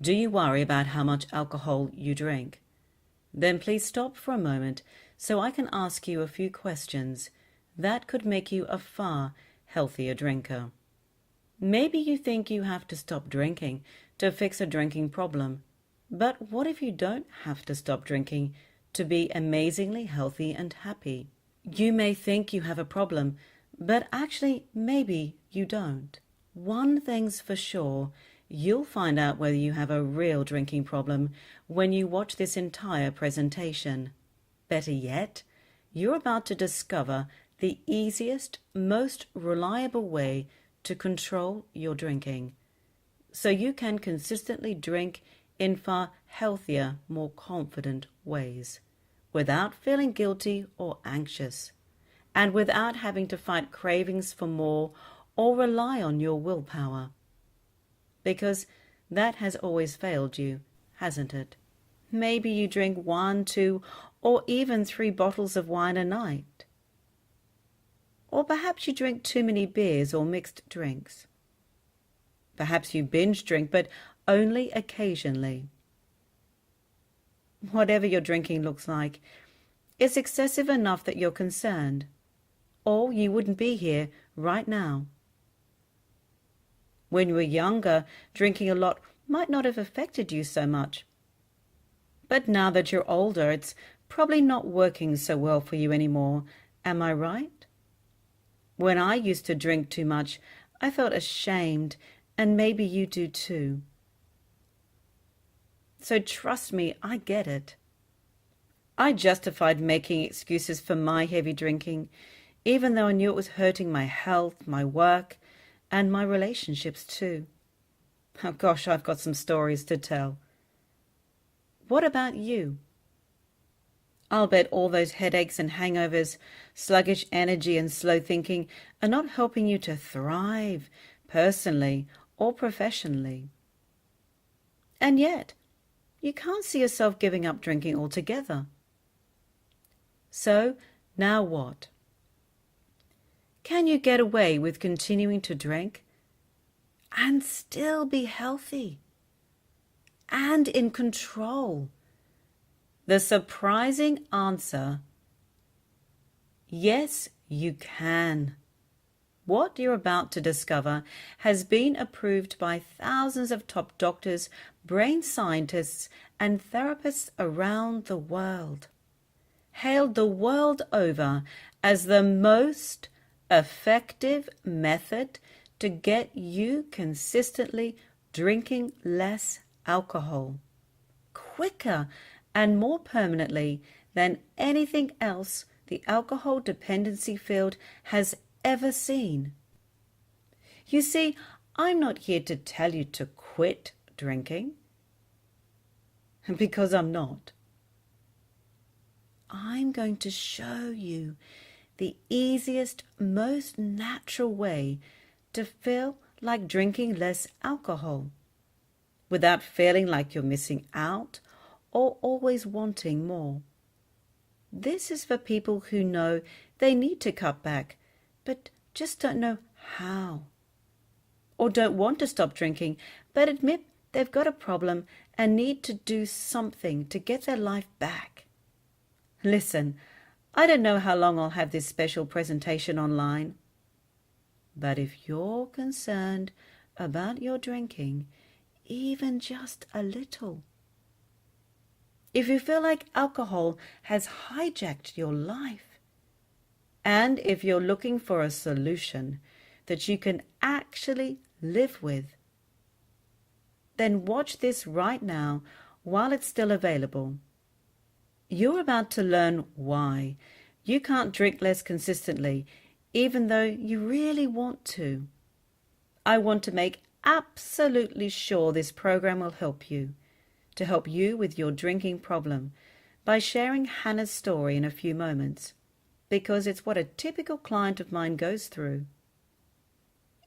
Do you worry about how much alcohol you drink? Then please stop for a moment so I can ask you a few questions that could make you a far healthier drinker. Maybe you think you have to stop drinking to fix a drinking problem, but what if you don't have to stop drinking to be amazingly healthy and happy? You may think you have a problem, but actually maybe you don't. One thing's for sure, you'll find out whether you have a real drinking problem when you watch this entire presentation. Better yet, you're about to discover the easiest, most reliable way to control your drinking, so you can consistently drink in far healthier, more confident ways, without feeling guilty or anxious, and without having to fight cravings for more or rely on your willpower. Because that has always failed you, hasn't it? Maybe you drink 1, 2, or even 3 bottles of wine a night. Or perhaps you drink too many beers or mixed drinks. Perhaps you binge drink, but only occasionally. Whatever your drinking looks like, it's excessive enough that you're concerned, or you wouldn't be here right now. When you were younger, drinking a lot might not have affected you so much. But now that you're older, it's probably not working so well for you anymore. Am I right? When I used to drink too much, I felt ashamed, and maybe you do too. So trust me, I get it. I justified making excuses for my heavy drinking, even though I knew it was hurting my health, my work, and my relationships too. Oh gosh, I've got some stories to tell. What about you? I'll bet all those headaches and hangovers, sluggish energy and slow thinking are not helping you to thrive personally or professionally. And yet, you can't see yourself giving up drinking altogether. So, now what? Can you get away with continuing to drink and still be healthy and in control? The surprising answer: yes, you can. What you're about to discover has been approved by thousands of top doctors, brain scientists, and therapists around the world, hailed the world over as the most effective method to get you consistently drinking less alcohol, quicker and more permanently than anything else the alcohol dependency field has ever seen. You see, I'm not here to tell you to quit drinking, because I'm not. I'm going to show you the easiest, most natural way to feel like drinking less alcohol, without feeling like you're missing out or always wanting more. This is for people who know they need to cut back, but just don't know how. Or don't want to stop drinking, but admit they've got a problem and need to do something to get their life back. Listen, I don't know how long I'll have this special presentation online, but if you're concerned about your drinking, even just a little, if you feel like alcohol has hijacked your life, and if you're looking for a solution that you can actually live with, then watch this right now while it's still available. You're about to learn why you can't drink less consistently, even though you really want to. I want to make absolutely sure this program will help you, to help you with your drinking problem, by sharing Hannah's story in a few moments, because it's what a typical client of mine goes through.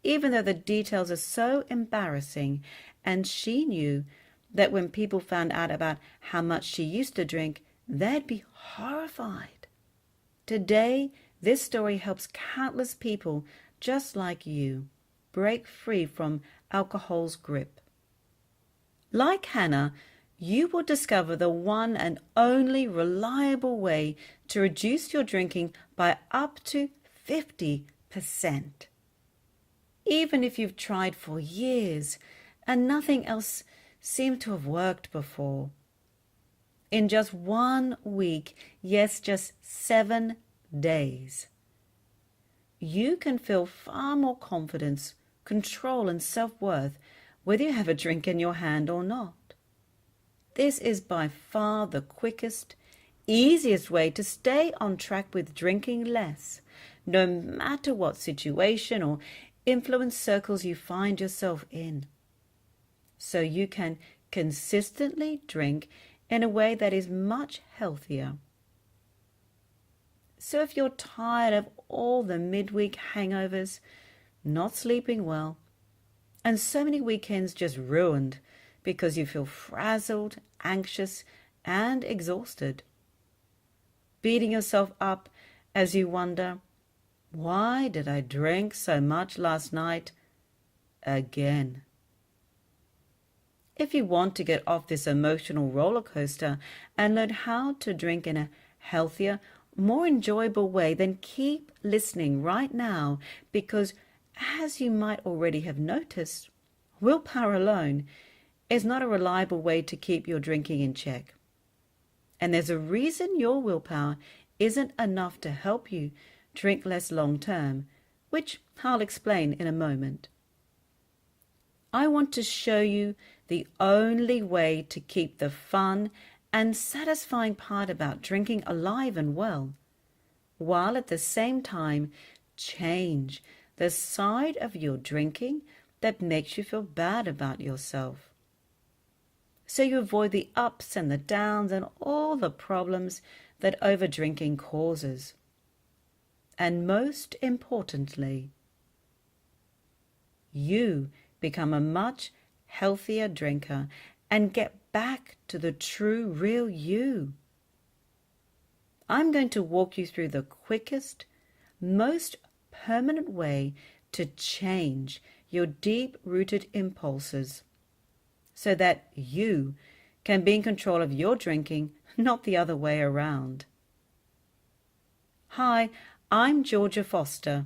Even though the details are so embarrassing, and she knew that when people found out about how much she used to drink, they'd be horrified. Today, this story helps countless people just like you break free from alcohol's grip. Like Hannah, you will discover the one and only reliable way to reduce your drinking by up to 50%. Even if you've tried for years and nothing else seemed to have worked before. In just 1 week, yes, just 7 days, you can feel far more confidence, control, and self-worth whether you have a drink in your hand or not. This is by far the quickest, easiest way to stay on track with drinking less, no matter what situation or influence circles you find yourself in. So you can consistently drink in a way that is much healthier. So if you're tired of all the midweek hangovers, not sleeping well, and so many weekends just ruined because you feel frazzled, anxious, and exhausted, beating yourself up as you wonder, why did I drink so much last night again? If you want to get off this emotional roller coaster and learn how to drink in a healthier, more enjoyable way, then keep listening right now, because as you might already have noticed, willpower alone is not a reliable way to keep your drinking in check. And there's a reason your willpower isn't enough to help you drink less long term, which I'll explain in a moment. I want to show you the only way to keep the fun and satisfying part about drinking alive and well, while at the same time change the side of your drinking that makes you feel bad about yourself, so you avoid the ups and the downs and all the problems that overdrinking causes. And most importantly, you become a much healthier drinker and get back to the true, real you. I'm going to walk you through the quickest, most permanent way to change your deep-rooted impulses so that you can be in control of your drinking, not the other way around. Hi, I'm Georgia Foster,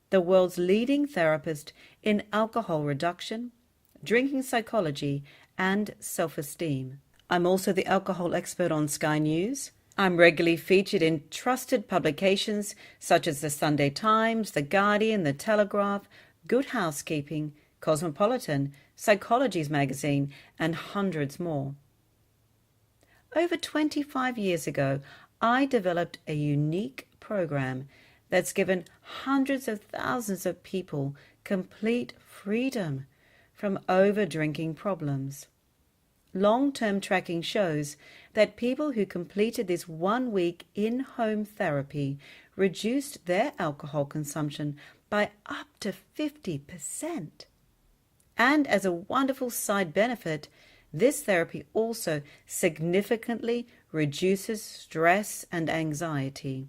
the world's leading therapist in alcohol reduction, drinking psychology, and self-esteem. I'm also the alcohol expert on Sky News. I'm regularly featured in trusted publications such as the Sunday Times, The Guardian, The Telegraph, Good Housekeeping, Cosmopolitan, Psychology's magazine, and hundreds more. Over 25 years ago, I developed a unique program that's given hundreds of thousands of people complete freedom from over-drinking problems. Long-term tracking shows that people who completed this 1 week in-home therapy reduced their alcohol consumption by up to 50%. And as a wonderful side benefit, this therapy also significantly reduces stress and anxiety.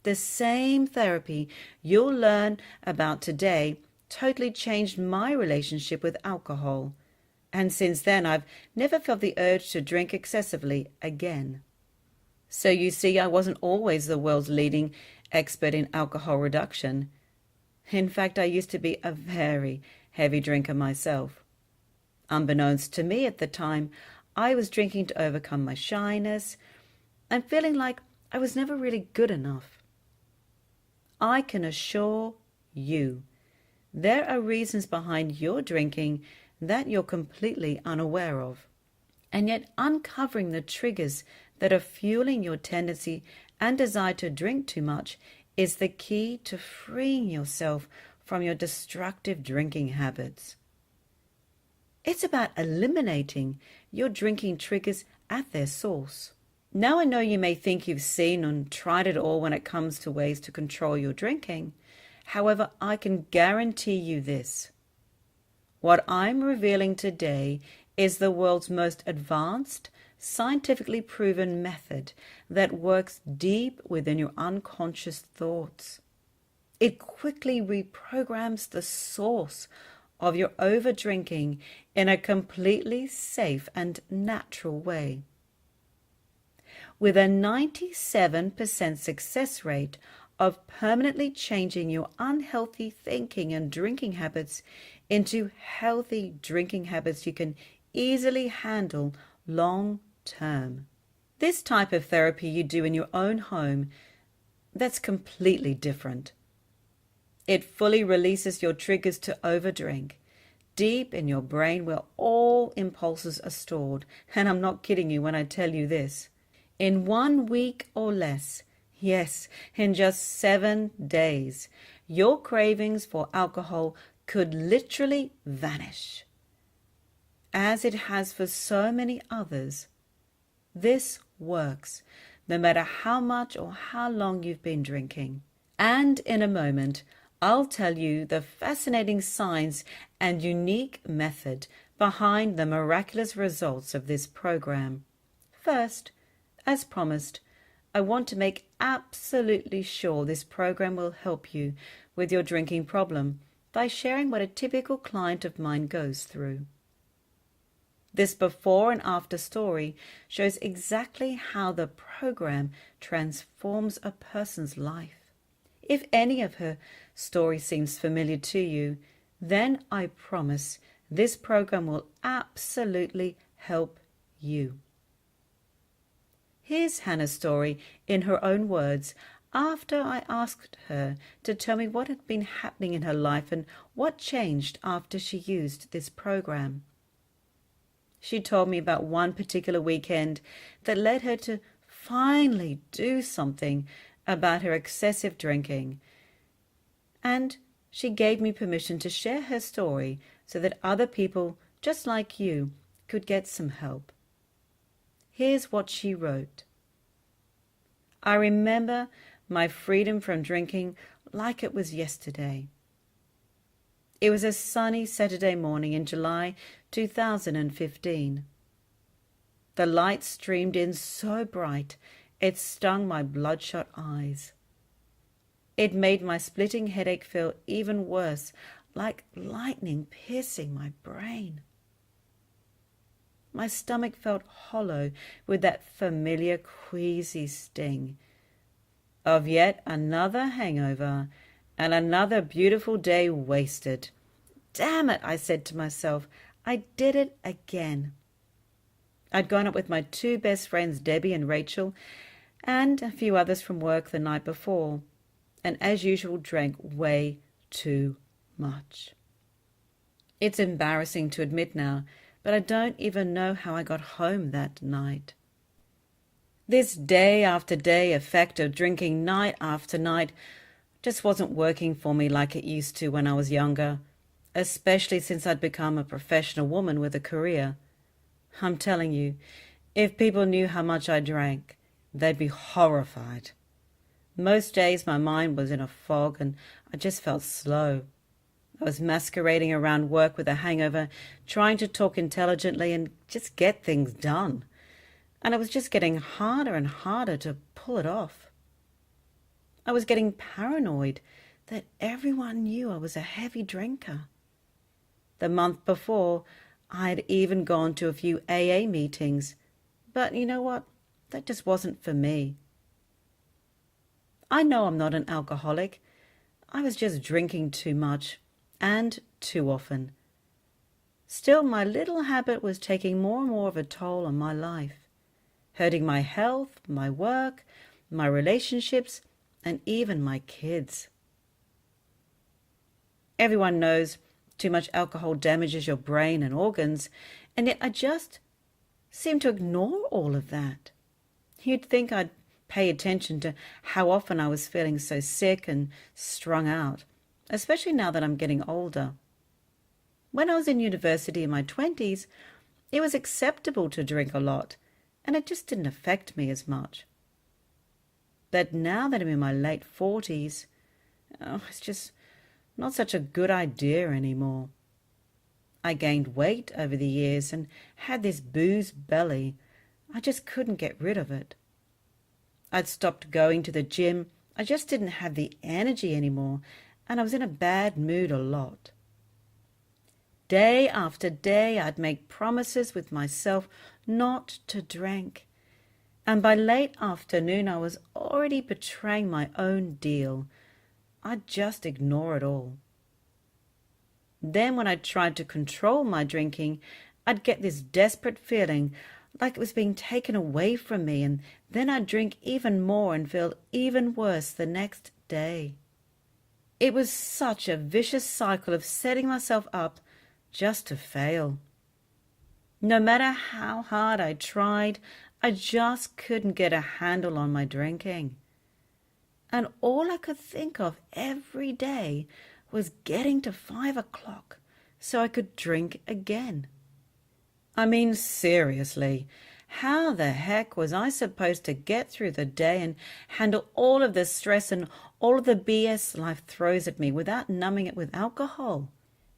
The same therapy you'll learn about today totally changed my relationship with alcohol. And since then, I've never felt the urge to drink excessively again. So you see, I wasn't always the world's leading expert in alcohol reduction. In fact, I used to be a very heavy drinker myself. Unbeknownst to me at the time, I was drinking to overcome my shyness and feeling like I was never really good enough. I can assure you, there are reasons behind your drinking that you're completely unaware of. And yet uncovering the triggers that are fueling your tendency and desire to drink too much is the key to freeing yourself from your destructive drinking habits. It's about eliminating your drinking triggers at their source. Now I know you may think you've seen and tried it all when it comes to ways to control your drinking. However, I can guarantee you this. What I'm revealing today is the world's most advanced, scientifically proven method that works deep within your unconscious thoughts. It quickly reprograms the source of your over-drinking in a completely safe and natural way. With a 97% success rate of permanently changing your unhealthy thinking and drinking habits into healthy drinking habits you can easily handle long term. This type of therapy you do in your own home, that's completely different. It fully releases your triggers to overdrink, deep in your brain where all impulses are stored. And I'm not kidding you when I tell you this. In 1 week or less, yes, in just 7 days, your cravings for alcohol could literally vanish. As it has for so many others, this works no matter how much or how long you've been drinking. And in a moment, I'll tell you the fascinating science and unique method behind the miraculous results of this program. First, as promised, I want to make absolutely sure this program will help you with your drinking problem by sharing what a typical client of mine goes through. This before and after story shows exactly how the program transforms a person's life. If any of her story seems familiar to you, then I promise this program will absolutely help you. Here's Hannah's story in her own words after I asked her to tell me what had been happening in her life and what changed after she used this program. She told me about one particular weekend that led her to finally do something about her excessive drinking. And she gave me permission to share her story so that other people, just like you, could get some help. Here's what she wrote. I remember my freedom from drinking like it was yesterday. It was a sunny Saturday morning in July 2015. The light streamed in so bright it stung my bloodshot eyes. It made my splitting headache feel even worse, like lightning piercing my brain. My stomach felt hollow with that familiar queasy sting of yet another hangover and another beautiful day wasted. Damn it, I said to myself, I did it again. I'd gone up with my 2 best friends, Debbie and Rachel, and a few others from work the night before, and as usual drank way too much. It's embarrassing to admit now, but I don't even know how I got home that night. This day after day effect of drinking night after night just wasn't working for me like it used to when I was younger, especially since I'd become a professional woman with a career. I'm telling you, if people knew how much I drank, they'd be horrified. Most days my mind was in a fog and I just felt slow. I was masquerading around work with a hangover, trying to talk intelligently and just get things done. And it was just getting harder and harder to pull it off. I was getting paranoid that everyone knew I was a heavy drinker. The month before, I had even gone to a few AA meetings. But you know what? That just wasn't for me. I know I'm not an alcoholic. I was just drinking too much and too often. Still, my little habit was taking more and more of a toll on my life, hurting my health, my work, my relationships, and even my kids. Everyone knows too much alcohol damages your brain and organs, and yet I just seem to ignore all of that. You'd think I'd pay attention to how often I was feeling so sick and strung out, especially now that I'm getting older. When I was in university in my 20s, it was acceptable to drink a lot, and it just didn't affect me as much. But now that I'm in my late 40s, it's just not such a good idea anymore. I gained weight over the years and had this booze belly. I just couldn't get rid of it. I'd stopped going to the gym. I just didn't have the energy anymore, and I was in a bad mood a lot. Day after day, I'd make promises with myself not to drink. And by late afternoon, I was already betraying my own deal. I'd just ignore it all. Then when I tried to control my drinking, I'd get this desperate feeling like it was being taken away from me, and then I'd drink even more and feel even worse the next day. It was such a vicious cycle of setting myself up just to fail. No matter how hard I tried, I just couldn't get a handle on my drinking. And all I could think of every day was getting to 5 o'clock so I could drink again. I mean, seriously, how the heck was I supposed to get through the day and handle all of the stress and all of the BS life throws at me without numbing it with alcohol?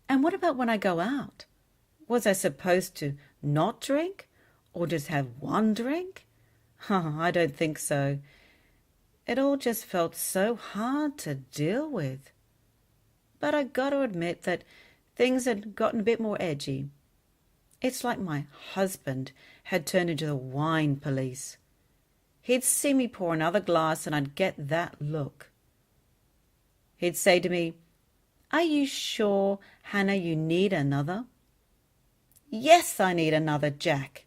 And what about when I go out? Was I supposed to not drink or just have one drink? I don't think so. It all just felt so hard to deal with. But I got to admit that things had gotten a bit more edgy. It's like my husband had turned into the wine police. He'd see me pour another glass and I'd get that look. He'd say to me, "Are you sure, Hannah, you need another?" "Yes, I need another, Jack."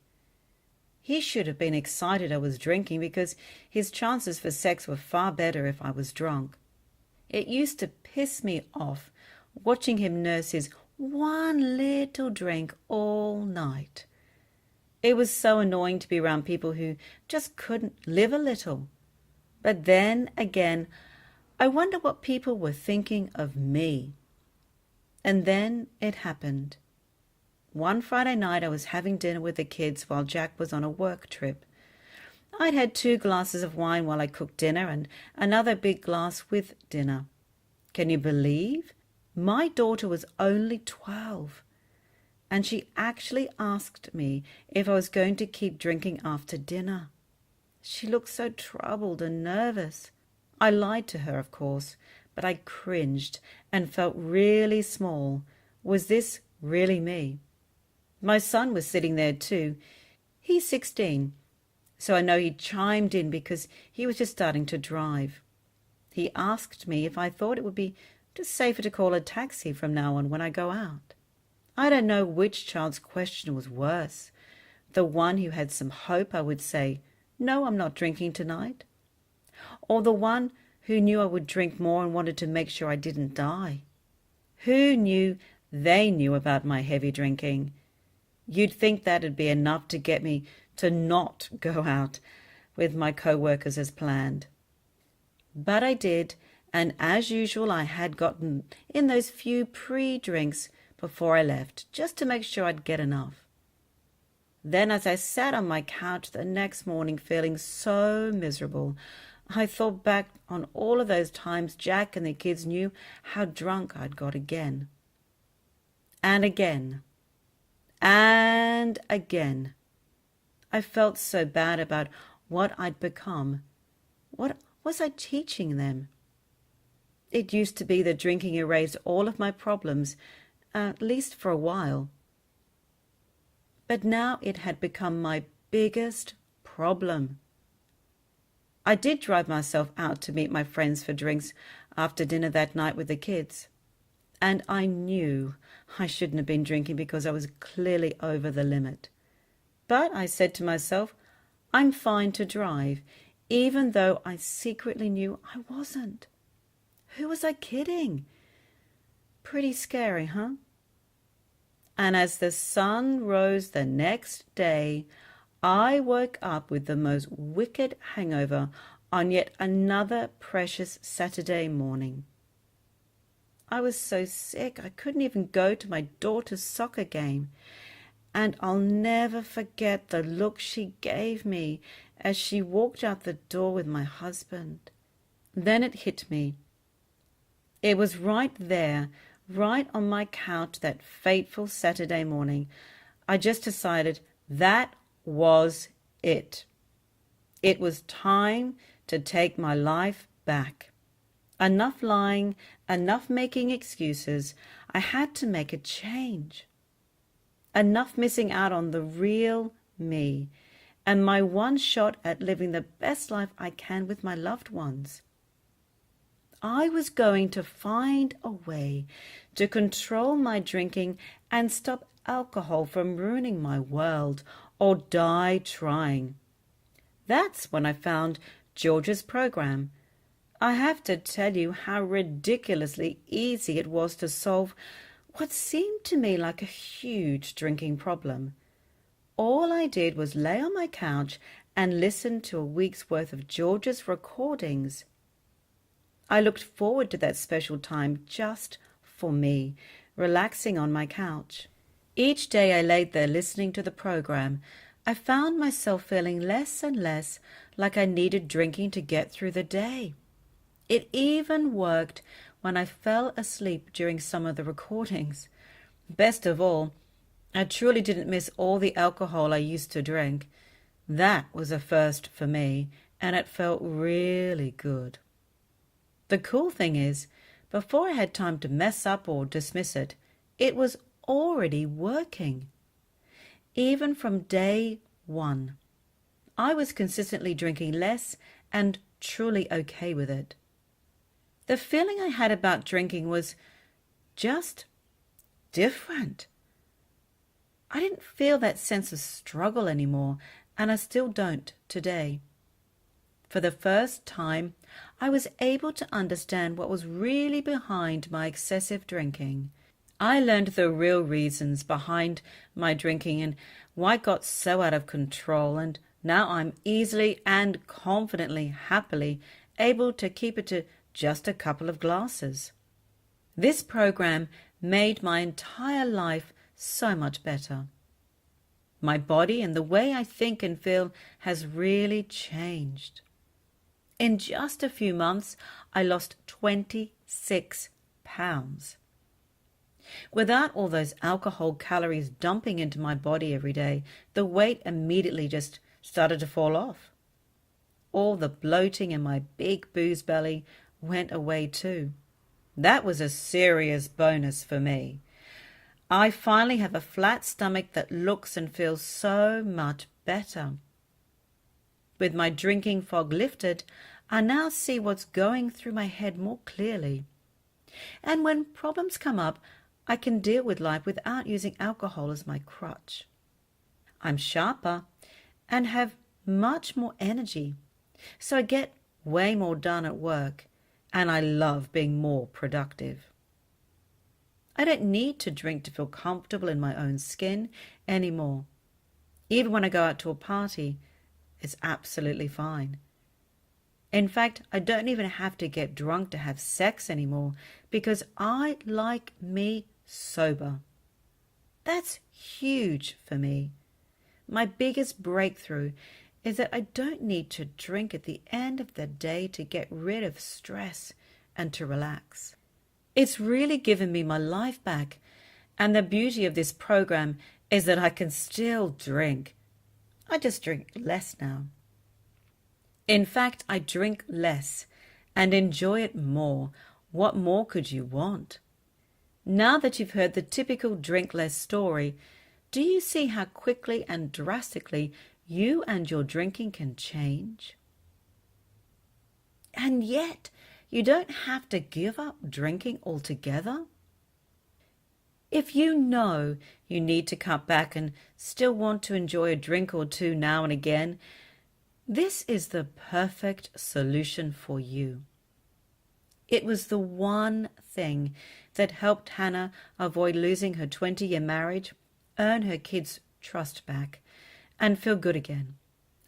He should have been excited I was drinking because his chances for sex were far better if I was drunk. It used to piss me off watching him nurse his one little drink all night. It was so annoying to be around people who just couldn't live a little. But then again, I wonder what people were thinking of me. And then it happened. One Friday night I was having dinner with the kids while Jack was on a work trip. I'd had 2 glasses of wine while I cooked dinner and another big glass with dinner. Can you believe? My daughter was only 12, and she actually asked me if I was going to keep drinking after dinner. She looked so troubled and nervous. I lied to her, of course, but I cringed and felt really small. Was this really me? My son was sitting there too. He's 16, so I know he chimed in because he was just starting to drive. He asked me if I thought it would be just safer to call a taxi from now on when I go out. I don't know which child's question was worse. The one who had some hope I would say, "No, I'm not drinking tonight," or the one who knew I would drink more and wanted to make sure I didn't die. Who knew they knew about my heavy drinking? You'd think that'd be enough to get me to not go out with my co-workers as planned. But I did, and as usual I had gotten in those few pre-drinks before I left, just to make sure I'd get enough. Then as I sat on my couch the next morning feeling so miserable, I thought back on all of those times Jack and the kids knew how drunk I'd got again. And again. And again. I felt so bad about what I'd become. What was I teaching them? It used to be that drinking erased all of my problems, at least for a while. But now it had become my biggest problem. I did drive myself out to meet my friends for drinks after dinner that night with the kids. And I knew I shouldn't have been drinking because I was clearly over the limit. But I said to myself, I'm fine to drive, even though I secretly knew I wasn't. Who was I kidding? Pretty scary, huh? And as the sun rose the next day, I woke up with the most wicked hangover on yet another precious Saturday morning. I was so sick I couldn't even go to my daughter's soccer game, and I'll never forget the look she gave me as she walked out the door with my husband. Then it hit me. It was right there, right on my couch that fateful Saturday morning. I just decided that was it. It was time to take my life back. Enough lying, enough making excuses. I had to make a change. enough missing out on the real me, and my one shot at living the best life I can with my loved ones. I was going to find a way to control my drinking and stop alcohol from ruining my world, or die trying. That's when I found George's program. I have to tell you how ridiculously easy it was to solve what seemed to me like a huge drinking problem. All I did was lay on my couch and listen to a week's worth of George's recordings. I looked forward to that special time just for me, relaxing on my couch. Each day I laid there listening to the program, I found myself feeling less and less like I needed drinking to get through the day. It even worked when I fell asleep during some of the recordings. Best of all, I truly didn't miss all the alcohol I used to drink. That was a first for me, and it felt really good. The cool thing is, before I had time to mess up or dismiss it, it was already working. Even from day one, I was consistently drinking less and truly okay with it. The feeling I had about drinking was just different. I didn't feel that sense of struggle anymore, and I still don't today. For the first time, I was able to understand what was really behind my excessive drinking. I learned the real reasons behind my drinking and why it got so out of control, and now I'm easily and confidently, happily able to keep it to just a couple of glasses. This program made my entire life so much better. My body and the way I think and feel has really changed. In just a few months, I lost 26 pounds. Without all those alcohol calories dumping into my body every day, the weight immediately just started to fall off. All the bloating and my big booze belly went away too. That was a serious bonus for me. I finally have a flat stomach that looks and feels so much better. With my drinking fog lifted, I now see what's going through my head more clearly. And when problems come up, I can deal with life without using alcohol as my crutch. I'm sharper and have much more energy, so I get way more done at work, and I love being more productive. I don't need to drink to feel comfortable in my own skin anymore. Even when I go out to a party, it's absolutely fine. In fact, I don't even have to get drunk to have sex anymore because I like me sober. That's huge for me. My biggest breakthrough is that I don't need to drink at the end of the day to get rid of stress and to relax. It's really given me my life back, and the beauty of this program is that I can still drink. I just drink less now. In fact, I drink less and enjoy it more. What more could you want? Now that you've heard the typical drink less story, do you see how quickly and drastically you and your drinking can change? And yet, you don't have to give up drinking altogether. If you know you need to cut back and still want to enjoy a drink or two now and again, this is the perfect solution for you. It was the one thing that helped Hannah avoid losing her 20-year marriage, earn her kids' trust back, and feel good again.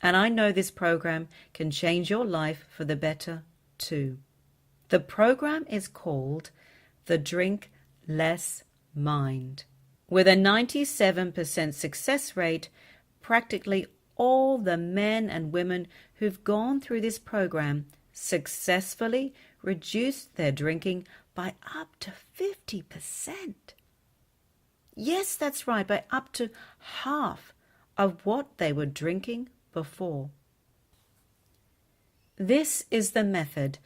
And I know this program can change your life for the better too. The program is called the Drink Less Mind. With a 97% success rate, practically all the men and women who've gone through this program successfully reduced their drinking by up to 50%. Yes, that's right, by up to half of what they were drinking before. This is the method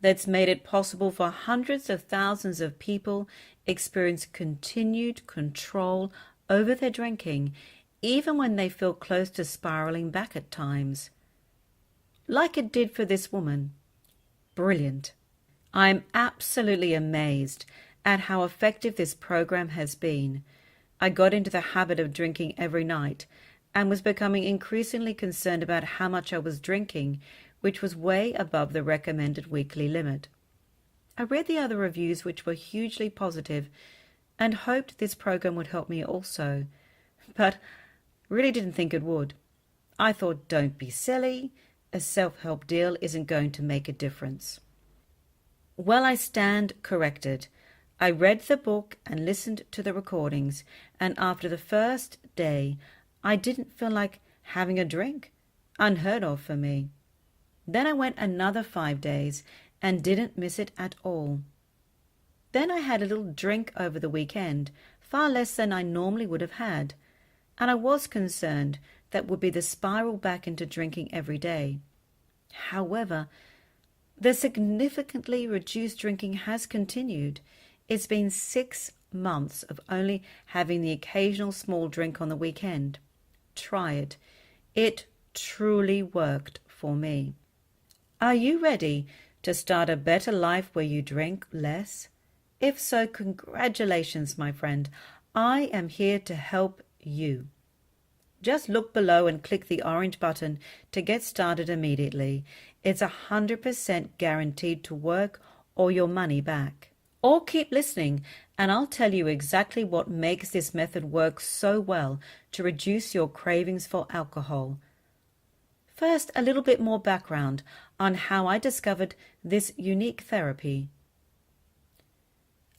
that's made it possible for hundreds of thousands of people experience continued control over their drinking, even when they feel close to spiraling back at times. Like it did for this woman. Brilliant. I'm absolutely amazed at how effective this program has been. I got into the habit of drinking every night and was becoming increasingly concerned about how much I was drinking, which was way above the recommended weekly limit. I read the other reviews, which were hugely positive, and hoped this program would help me also, but really didn't think it would. I thought, don't be silly, a self-help deal isn't going to make a difference. Well, I stand corrected. I read the book and listened to the recordings, and after the first day, I didn't feel like having a drink. Unheard of for me. Then I went another 5 days and didn't miss it at all. Then I had a little drink over the weekend, far less than I normally would have had, and I was concerned that would be the spiral back into drinking every day. However, the significantly reduced drinking has continued. It's been 6 months of only having the occasional small drink on the weekend. Try it. It truly worked for me. Are you ready to start a better life where you drink less? If so, congratulations, my friend. I am here to help you. Just look below and click the orange button to get started immediately. It's 100% guaranteed to work or your money back. Or keep listening and I'll tell you exactly what makes this method work so well to reduce your cravings for alcohol. First, a little bit more background on how I discovered this unique therapy.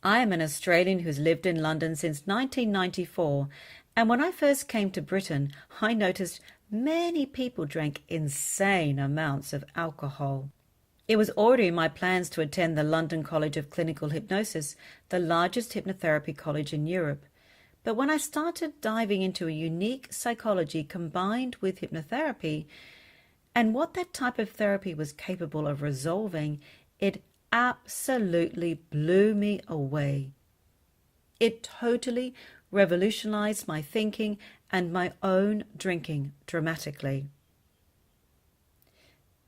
I am an Australian who's lived in London since 1994, and when I first came to Britain, I noticed many people drank insane amounts of alcohol. It was already in my plans to attend the London College of Clinical Hypnosis, the largest hypnotherapy college in Europe. But when I started diving into a unique psychology combined with hypnotherapy, and what that type of therapy was capable of resolving, it absolutely blew me away. It totally revolutionized my thinking and my own drinking dramatically.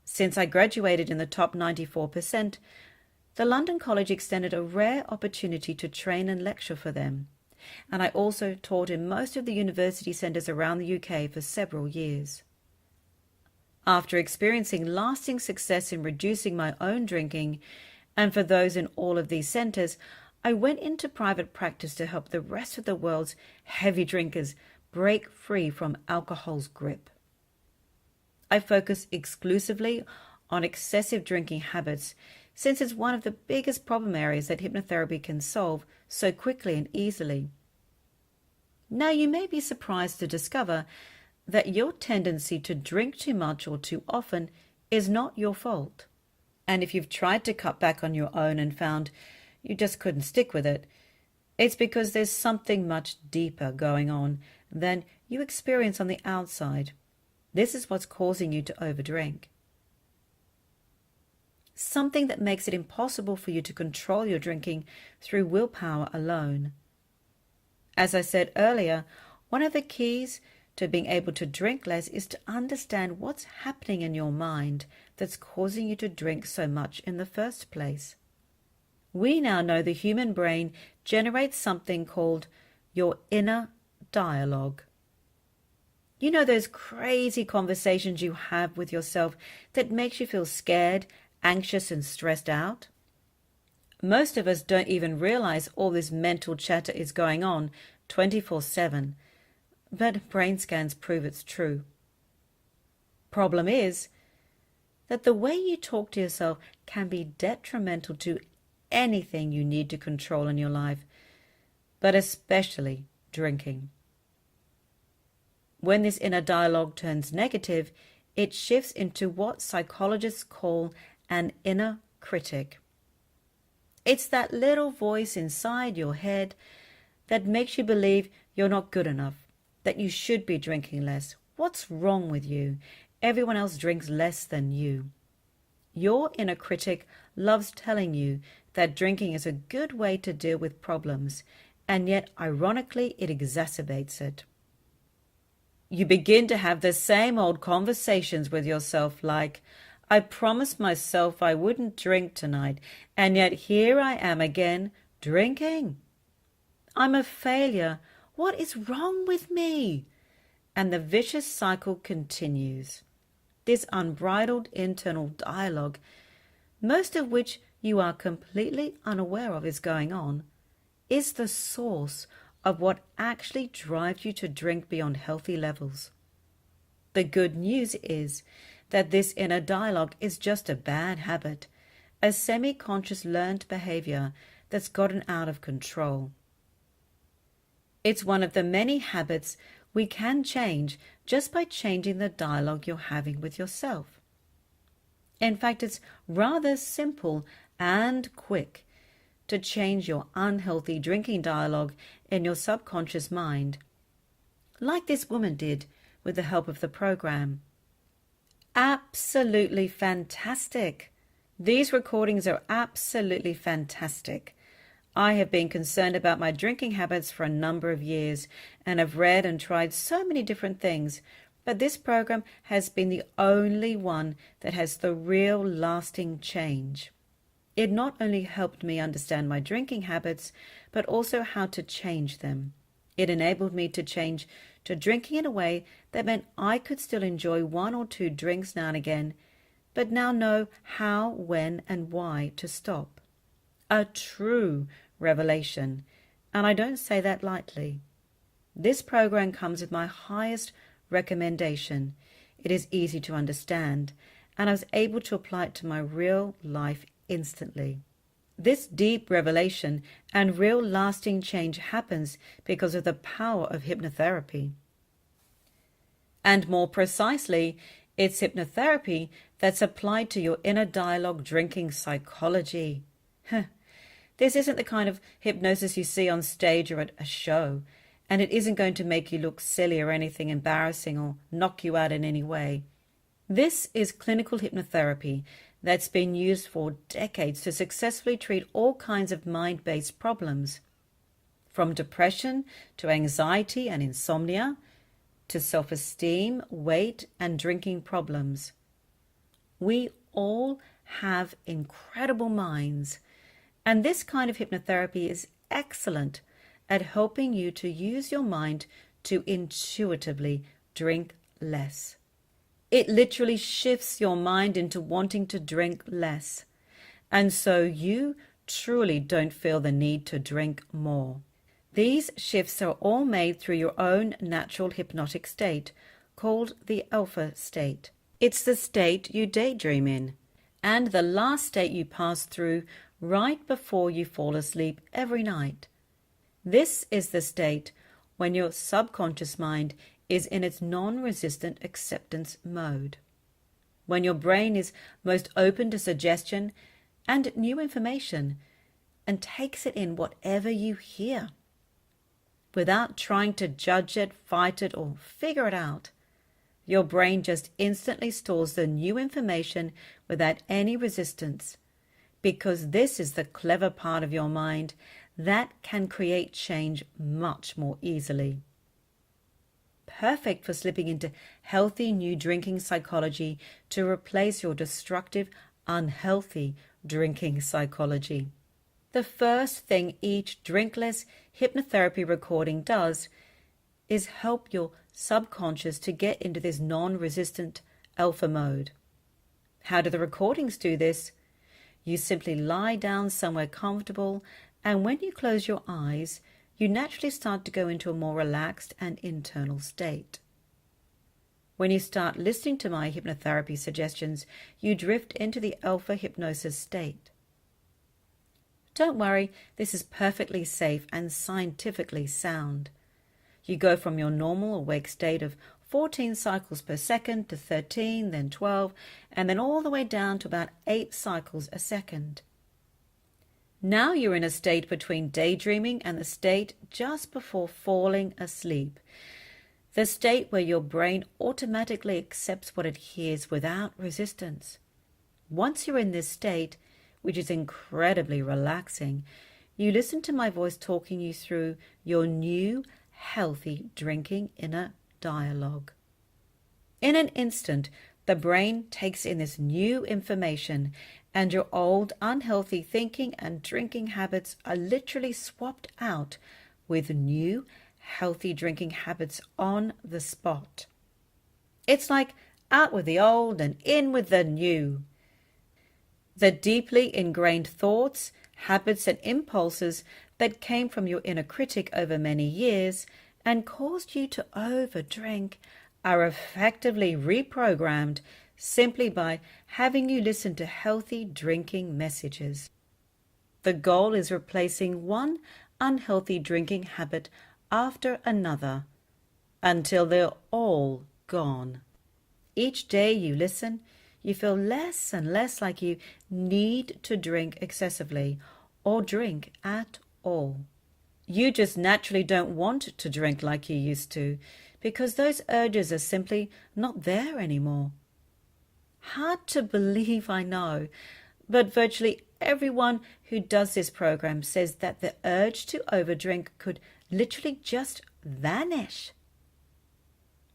Since I graduated in the top 94%, the London College extended a rare opportunity to train and lecture for them, and I also taught in most of the university centres around the UK for several years. After experiencing lasting success in reducing my own drinking, and for those in all of these centres, I went into private practice to help the rest of the world's heavy drinkers break free from alcohol's grip. I focus exclusively on excessive drinking habits, since it's one of the biggest problem areas that hypnotherapy can solve so quickly and easily. Now, you may be surprised to discover that your tendency to drink too much or too often is not your fault. And if you've tried to cut back on your own and found you just couldn't stick with it, it's because there's something much deeper going on than you experience on the outside. This is what's causing you to overdrink. Something that makes it impossible for you to control your drinking through willpower alone. As I said earlier, one of the keys to being able to drink less is to understand what's happening in your mind that's causing you to drink so much in the first place. We now know the human brain generates something called your inner dialogue. You know those crazy conversations you have with yourself that makes you feel scared, anxious, and stressed out? Most of us don't even realize all this mental chatter is going on 24/7. But brain scans prove it's true. Problem is that the way you talk to yourself can be detrimental to anything you need to control in your life, but especially drinking. When this inner dialogue turns negative, it shifts into what psychologists call an inner critic. It's that little voice inside your head that makes you believe you're not good enough, that you should be drinking less. What's wrong with you? Everyone else drinks less than you. Your inner critic loves telling you that drinking is a good way to deal with problems, and yet ironically it exacerbates it. You begin to have the same old conversations with yourself like, I promised myself I wouldn't drink tonight, and yet here I am again drinking. I'm a failure. What is wrong with me? And the vicious cycle continues. This unbridled internal dialogue, most of which you are completely unaware of is going on, is the source of what actually drives you to drink beyond healthy levels. The good news is that this inner dialogue is just a bad habit, a semi-conscious learned behavior that's gotten out of control. It's one of the many habits we can change just by changing the dialogue you're having with yourself. In fact, it's rather simple and quick to change your unhealthy drinking dialogue in your subconscious mind, like this woman did with the help of the program. Absolutely fantastic. These recordings are absolutely fantastic. I have been concerned about my drinking habits for a number of years and have read and tried so many different things, but this program has been the only one that has the real lasting change. It not only helped me understand my drinking habits, but also how to change them. It enabled me to change to drinking in a way that meant I could still enjoy 1 or 2 drinks now and again, but now know how, when, and why to stop. A true revelation, and I don't say that lightly. This program comes with my highest recommendation. It is easy to understand, and I was able to apply it to my real life instantly. This deep revelation and real lasting change happens because of the power of hypnotherapy. And more precisely, it's hypnotherapy that's applied to your inner dialogue drinking psychology. This isn't the kind of hypnosis you see on stage or at a show, and it isn't going to make you look silly or anything embarrassing or knock you out in any way. This is clinical hypnotherapy that's been used for decades to successfully treat all kinds of mind-based problems, from depression to anxiety and insomnia, to self-esteem, weight, and drinking problems. We all have incredible minds, and this kind of hypnotherapy is excellent at helping you to use your mind to intuitively drink less. It literally shifts your mind into wanting to drink less, and so you truly don't feel the need to drink more. These shifts are all made through your own natural hypnotic state, called the alpha state. It's the state you daydream in, and the last state you pass through right before you fall asleep every night. This is the state when your subconscious mind is in its non-resistant acceptance mode, when your brain is most open to suggestion and new information and takes it in whatever you hear, without trying to judge it, fight it, or figure it out. Your brain just instantly stores the new information without any resistance, because this is the clever part of your mind that can create change much more easily. Perfect for slipping into healthy new drinking psychology to replace your destructive, unhealthy drinking psychology. The first thing each drinkless hypnotherapy recording does is help your subconscious to get into this non-resistant alpha mode. How do the recordings do this? You simply lie down somewhere comfortable, and when you close your eyes, you naturally start to go into a more relaxed and internal state. When you start listening to my hypnotherapy suggestions, you drift into the alpha hypnosis state. Don't worry, this is perfectly safe and scientifically sound. You go from your normal awake state of 14 cycles per second to 13, then 12, and then all the way down to about 8 cycles a second. Now you're in a state between daydreaming and the state just before falling asleep, the state where your brain automatically accepts what it hears without resistance. Once you're in this state, which is incredibly relaxing, you listen to my voice talking you through your new, healthy drinking inner dialogue. In an instant, the brain takes in this new information, and your old unhealthy thinking and drinking habits are literally swapped out with new, healthy drinking habits on the spot. It's like out with the old and in with the new. The deeply ingrained thoughts, habits, and impulses that came from your inner critic over many years and caused you to overdrink are effectively reprogrammed simply by having you listen to healthy drinking messages. The goal is replacing one unhealthy drinking habit after another until they're all gone. Each day you listen, you feel less and less like you need to drink excessively or drink at all. You just naturally don't want to drink like you used to because those urges are simply not there anymore. Hard to believe, I know, but virtually everyone who does this program says that the urge to overdrink could literally just vanish.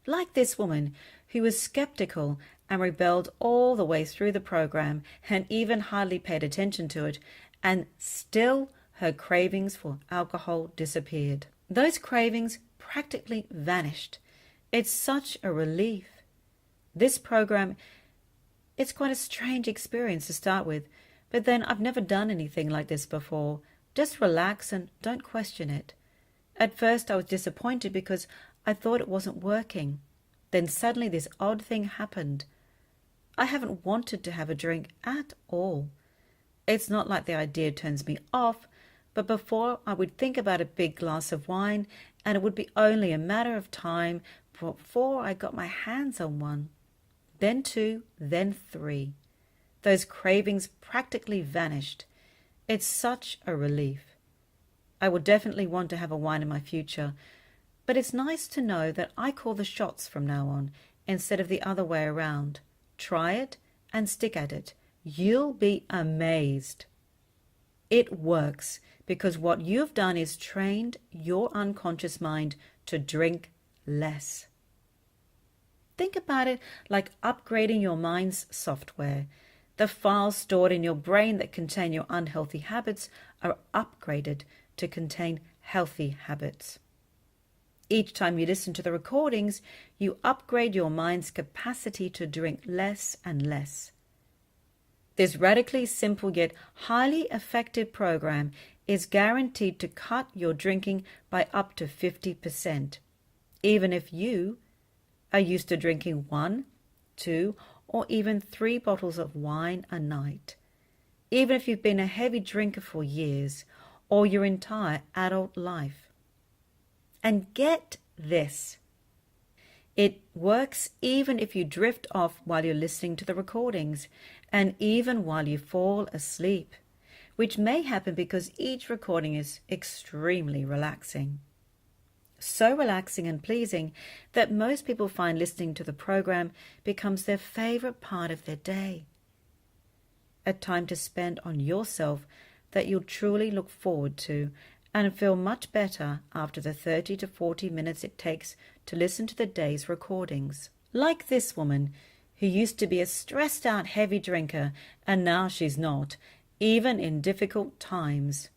Like this woman who was skeptical and rebelled all the way through the program and even hardly paid attention to it, and still her cravings for alcohol disappeared. Those cravings practically vanished. It's such a relief. This program, it's quite a strange experience to start with, but then I've never done anything like this before. Just relax and don't question it. At first I was disappointed because I thought it wasn't working. Then suddenly this odd thing happened. I haven't wanted to have a drink at all. It's not like the idea turns me off, but before I would think about a big glass of wine, and it would be only a matter of time before I got my hands on one. Then 2, then 3. Those cravings practically vanished. It's such a relief. I will definitely want to have a wine in my future, but it's nice to know that I call the shots from now on instead of the other way around. Try it and stick at it. You'll be amazed. It works because what you've done is trained your unconscious mind to drink less. Think about it like upgrading your mind's software. The files stored in your brain that contain your unhealthy habits are upgraded to contain healthy habits. Each time you listen to the recordings, you upgrade your mind's capacity to drink less and less. This radically simple yet highly effective program is guaranteed to cut your drinking by up to 50%, even if you are used to drinking 1, 2, or even 3 bottles of wine a night. Even if you've been a heavy drinker for years or your entire adult life. And get this. It works even if you drift off while you're listening to the recordings and even while you fall asleep, which may happen because each recording is extremely relaxing. So relaxing and pleasing that most people find listening to the program becomes their favorite part of their day. A time to spend on yourself that you'll truly look forward to and feel much better after the 30 to 40 minutes it takes to listen to the day's recordings. Like this woman, who used to be a stressed out heavy drinker, and now she's not, even in difficult times.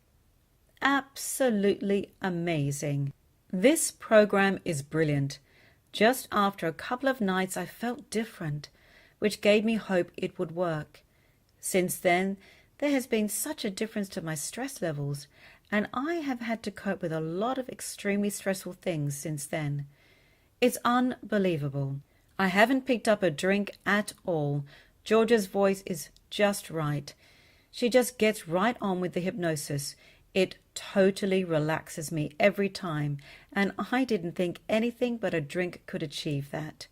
Absolutely amazing. This program is brilliant. Just after a couple of nights I felt different, which gave me hope it would work. Since then, there has been such a difference to my stress levels, and I have had to cope with a lot of extremely stressful things since then. It's unbelievable. I haven't picked up a drink at all. Georgia's voice is just right. She just gets right on with the hypnosis. It totally relaxes me every time, and I didn't think anything but a drink could achieve that.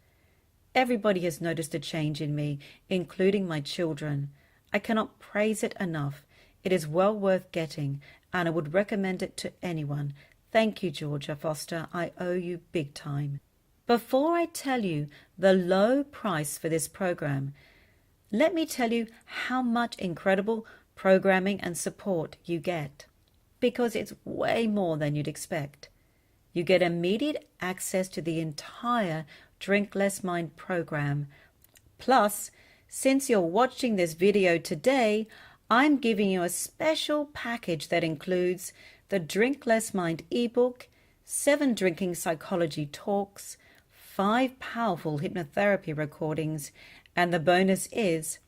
Everybody has noticed a change in me, including my children. I cannot praise it enough. It is well worth getting, and I would recommend it to anyone. Thank you, Georgia Foster. I owe you big time. Before I tell you the low price for this program, let me tell you how much incredible programming and support you get. because it's way more than you'd expect. You get immediate access to the entire Drink Less Mind program. Plus, since you're watching this video today, I'm giving you a special package that includes the Drink Less Mind ebook, 7 drinking psychology talks, 5 powerful hypnotherapy recordings, and the bonus is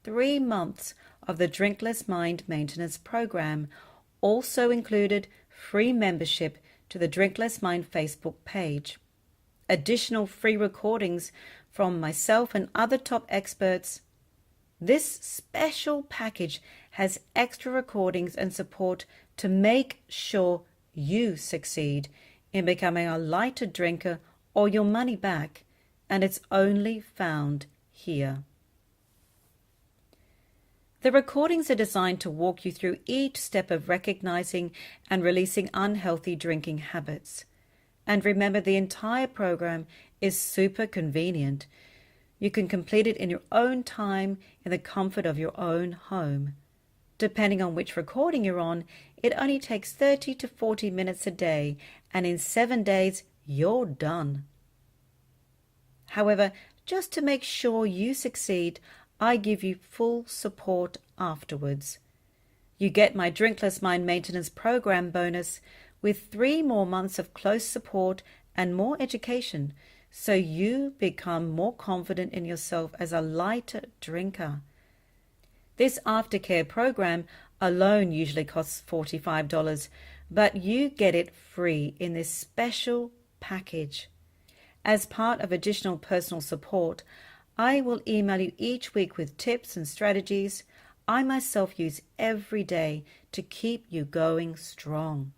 3 months of the Drink Less Mind maintenance program, also included free membership to the Drink Less Mind Facebook page, additional free recordings from myself and other top experts. This special package has extra recordings and support to make sure you succeed in becoming a lighter drinker or your money back, and it's only found here. The recordings are designed to walk you through each step of recognizing and releasing unhealthy drinking habits. And remember, the entire program is super convenient. You can complete it in your own time in the comfort of your own home. Depending on which recording you're on, it only takes 30 to 40 minutes a day, and in 7 days, you're done. However, just to make sure you succeed, I give you full support afterwards. You get my Drink Less Mind maintenance program bonus with 3 more months of close support and more education, so you become more confident in yourself as a lighter drinker. This aftercare program alone usually costs $45, but you get it free in this special package. As part of additional personal support, I will email you each week with tips and strategies I myself use every day to keep you going strong.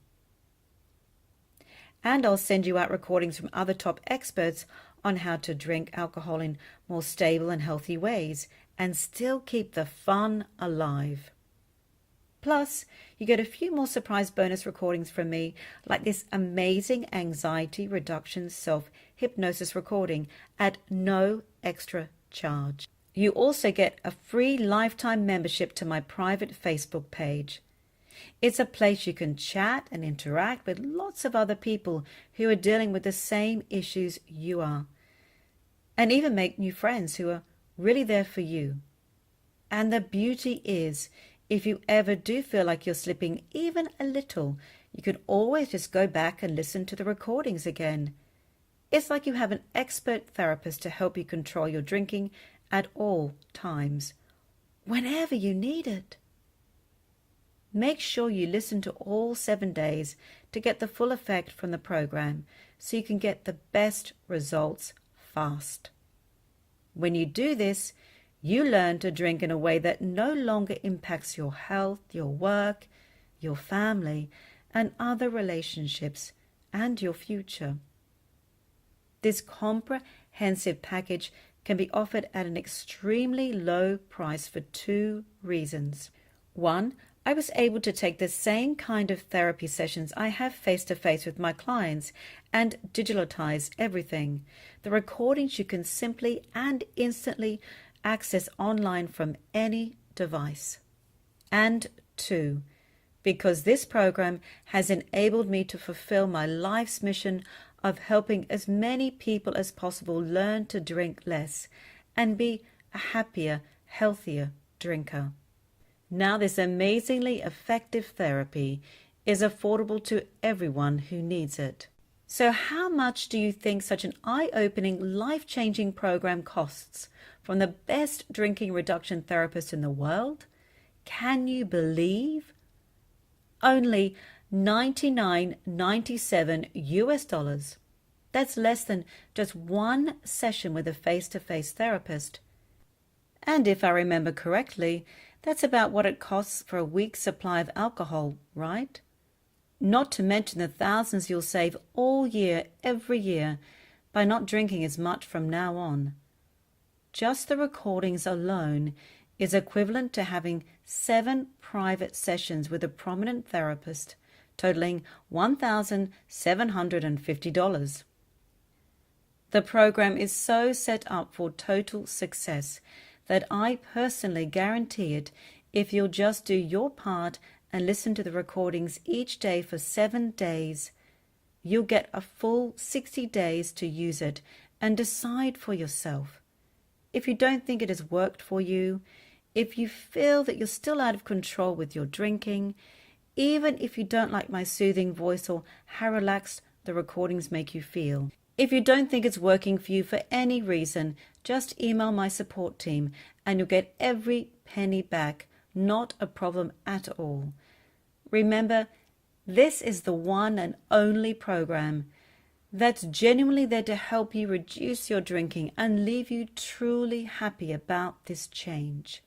And I'll send you out recordings from other top experts on how to drink alcohol in more stable and healthy ways and still keep the fun alive. Plus, you get a few more surprise bonus recordings from me, like this amazing anxiety reduction self-hypnosis recording at no extra charge. You also get a free lifetime membership to my private Facebook page. It's a place you can chat and interact with lots of other people who are dealing with the same issues you are, and even make new friends who are really there for you. And the beauty is, if you ever do feel like you're slipping even a little, you can always just go back and listen to the recordings again. It's like you have an expert therapist to help you control your drinking at all times, whenever you need it. Make sure you listen to all 7 days to get the full effect from the program so you can get the best results fast. When you do this, you learn to drink in a way that no longer impacts your health, your work, your family, and other relationships, and your future. This comprehensive package can be offered at an extremely low price for 2 reasons. 1, I was able to take the same kind of therapy sessions I have face-to-face with my clients and digitalize everything. The recordings you can simply and instantly access online from any device. And 2, because this program has enabled me to fulfill my life's mission of helping as many people as possible learn to drink less and be a happier, healthier drinker. Now this amazingly effective therapy is affordable to everyone who needs it. So how much do you think such an eye-opening, life-changing program costs from the best drinking reduction therapist in the world? Can you believe? Only $99.97 US. That's less than just 1 session with a face-to-face therapist. And if I remember correctly, that's about what it costs for a week's supply of alcohol, right? Not to mention the thousands you'll save all year, every year, by not drinking as much from now on. Just the recordings alone is equivalent to having 7 private sessions with a prominent therapist, totaling $1,750. The program is so set up for total success that I personally guarantee it if you'll just do your part and listen to the recordings each day for 7 days, you'll get a full 60 days to use it and decide for yourself. If you don't think it has worked for you, if you feel that you're still out of control with your drinking, even if you don't like my soothing voice or how relaxed the recordings make you feel, if you don't think it's working for you for any reason, just email my support team and you'll get every penny back. Not a problem at all. Remember, this is the one and only program that's genuinely there to help you reduce your drinking and leave you truly happy about this change.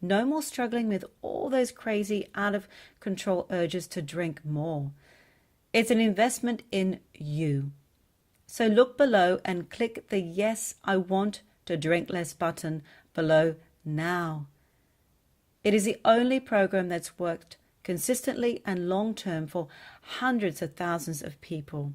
No more struggling with all those crazy, out of control urges to drink more. It's an investment in you. So look below and click the Yes, I Want to Drink Less button below now. It is the only program that's worked consistently and long-term for hundreds of thousands of people.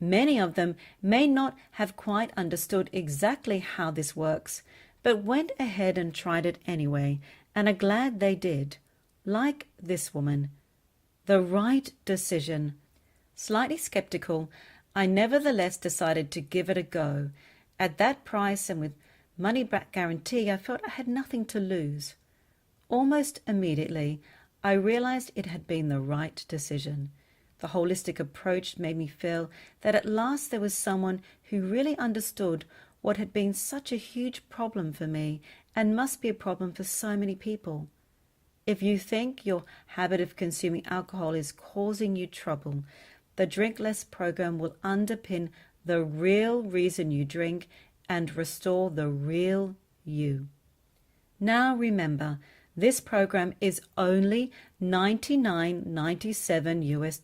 Many of them may not have quite understood exactly how this works, but went ahead and tried it anyway, and are glad they did. Like this woman. The right decision. Slightly skeptical, I nevertheless decided to give it a go. At that price and with money-back guarantee, I felt I had nothing to lose. Almost immediately, I realized it had been the right decision. The holistic approach made me feel that at last there was someone who really understood what had been such a huge problem for me and must be a problem for so many people. If you think your habit of consuming alcohol is causing you trouble, the Drink Less program will underpin the real reason you drink and restore the real you. Now remember, this program is only $99.97 US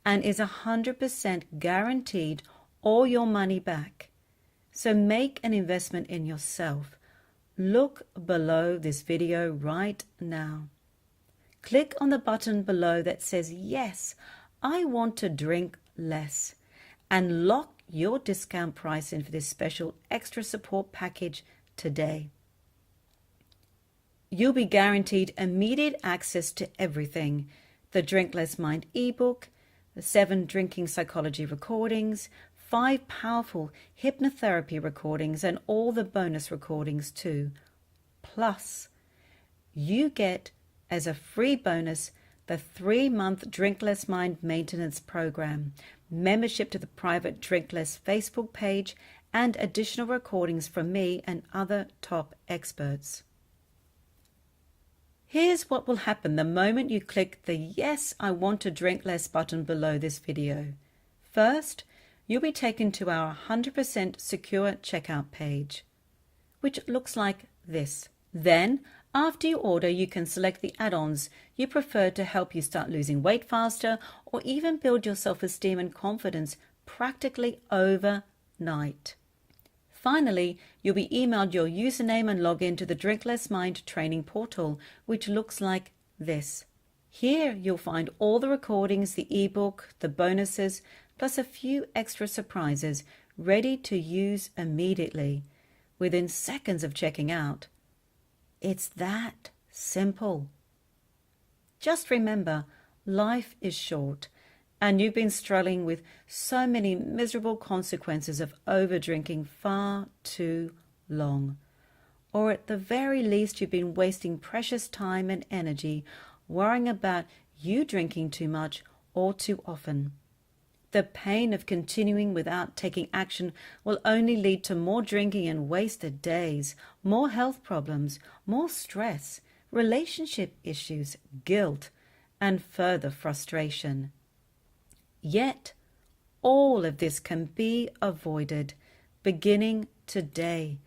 and is 100% guaranteed all your money back. So make an investment in yourself. Look below this video right now. Click on the button below that says, Yes, I want to drink less, and lock your discount price in for this special extra support package today. You'll be guaranteed immediate access to everything: the Drink Less Mind ebook, the 7 drinking psychology recordings, 5 powerful hypnotherapy recordings, and all the bonus recordings too. Plus, you get as a free bonus the 3-month Drink Less Mind maintenance program, membership to the private Drink Less Facebook page, and additional recordings from me and other top experts. Here's what will happen the moment you click the Yes, I Want to Drink Less button below this video. First, you'll be taken to our 100% secure checkout page, which looks like this. Then, after you order, you can select the add-ons you prefer to help you start losing weight faster or even build your self-esteem and confidence practically overnight. Finally, you'll be emailed your username and login to the Drink Less Mind training portal, which looks like this. Here you'll find all the recordings, the ebook, the bonuses, plus a few extra surprises ready to use immediately, within seconds of checking out. It's that simple. Just remember, life is short, and you've been struggling with so many miserable consequences of overdrinking far too long. Or at the very least, you've been wasting precious time and energy worrying about you drinking too much or too often. The pain of continuing without taking action will only lead to more drinking and wasted days, more health problems, more stress, relationship issues, guilt, and further frustration. Yet, all of this can be avoided beginning today,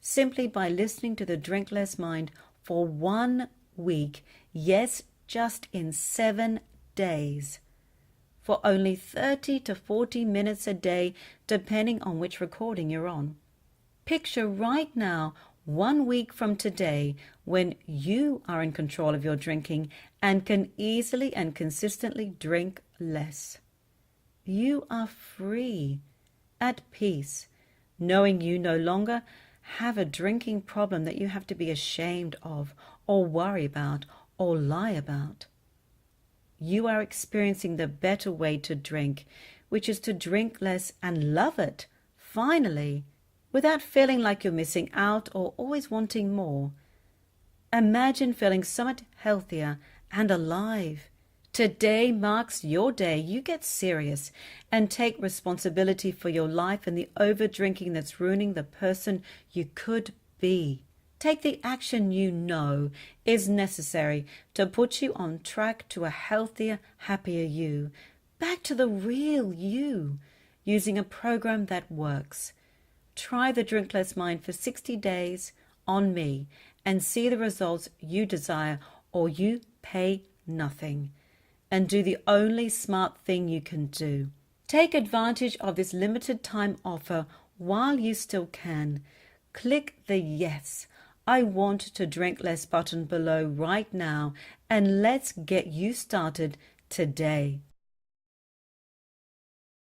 simply by listening to the Drink Less Mind for 1 week, yes, just in 7 days, for only 30 to 40 minutes a day, depending on which recording you're on. Picture right now 1 week from today when you are in control of your drinking and can easily and consistently drink less. You are free, at peace, knowing you no longer have a drinking problem that you have to be ashamed of or worry about or lie about. You are experiencing the better way to drink, which is to drink less and love it, finally, without feeling like you're missing out or always wanting more. Imagine feeling so much healthier and alive. Today marks your day you get serious and take responsibility for your life and the over-drinking that's ruining the person you could be. Take the action you know is necessary to put you on track to a healthier, happier you, back to the real you, using a program that works. Try the Drink Less Mind for 60 days on me and see the results you desire, or you pay nothing. And do the only smart thing you can do. Take advantage of this limited time offer while you still can. Click the Yes, I want to drink less button below right now, and let's get you started today.